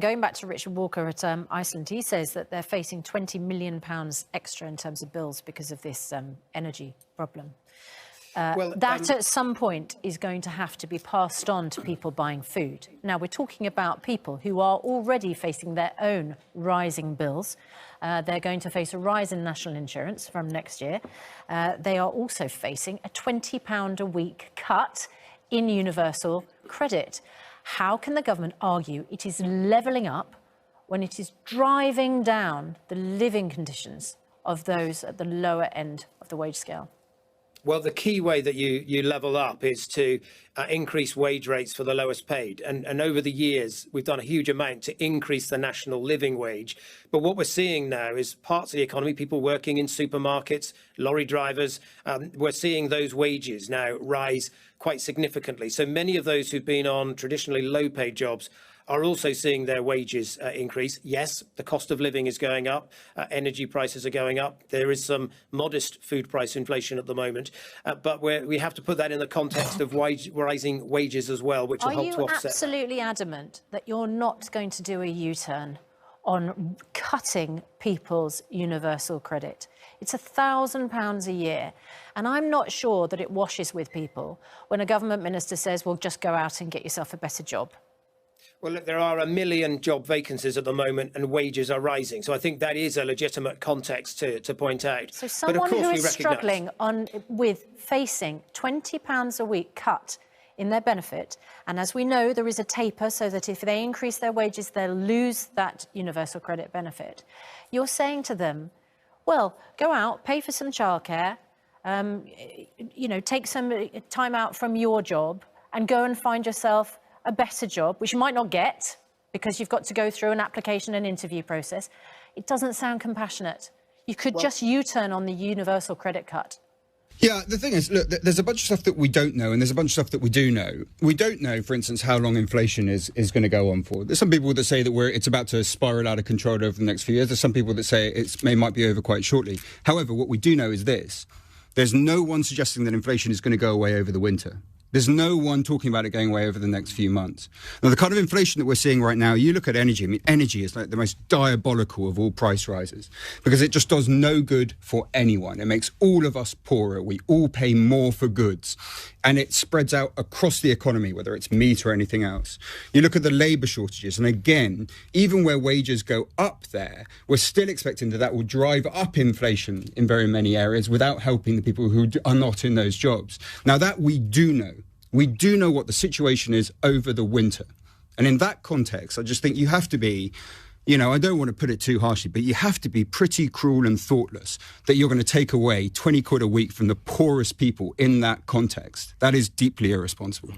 Going back to Richard Walker at Iceland, he says that they're facing £20 million extra in terms of bills because of this energy problem. That at some point is going to have to be passed on to people buying food. Now, we're talking about people who are already facing their own rising bills. They're going to face a rise in national insurance from next year. They are also facing a £20 a week cut in universal credit. How can the government argue it is levelling up when it is driving down the living conditions of those at the lower end of the wage scale? Well, the key way that you level up is to increase wage rates for the lowest paid. And over the years, we've done a huge amount to increase the national living wage. But what we're seeing now is parts of the economy, people working in supermarkets, lorry drivers, we're seeing those wages now rise quite significantly. So many of those who've been on traditionally low paid jobs are also seeing their wages increase. Yes, the cost of living is going up. Energy prices are going up. There is some modest food price inflation at the moment. But we have to put that in the context of rising wages as well, which will help to offset. Are you absolutely adamant that you're not going to do a U-turn on cutting people's universal credit? It's £1,000 a year. And I'm not sure that it washes with people when a government minister says, well, just go out and get yourself a better job. Well, look, there are 1 million job vacancies at the moment and wages are rising. So I think that is a legitimate context to point out. So someone who is struggling with facing £20 a week cut in their benefit, and as we know, there is a taper so that if they increase their wages, they'll lose that universal credit benefit. You're saying to them, well, go out, pay for some childcare, take some time out from your job and go and find yourself a better job, which you might not get because you've got to go through an application and interview process. It doesn't sound compassionate. You could just U-turn on the universal credit cut. Yeah, the thing is, look, there's a bunch of stuff that we don't know and there's a bunch of stuff that we do know. We don't know, for instance, how long inflation is going to go on for. There's some people that say that it's about to spiral out of control over the next few years. There's some people that say it might be over quite shortly. However, what we do know is this. There's no one suggesting that inflation is going to go away over the winter. There's no one talking about it going away over the next few months. Now, the kind of inflation that we're seeing right now, you look at energy. I mean, energy is like the most diabolical of all price rises because it just does no good for anyone. It makes all of us poorer. We all pay more for goods. And it spreads out across the economy, whether it's meat or anything else. You look at the labour shortages. And again, even where wages go up there, we're still expecting that will drive up inflation in very many areas without helping the people who are not in those jobs. Now, that we do know. We do know what the situation is over the winter. And in that context, I just think you have to be, I don't want to put it too harshly, but you have to be pretty cruel and thoughtless that you're going to take away 20 quid a week from the poorest people in that context. That is deeply irresponsible.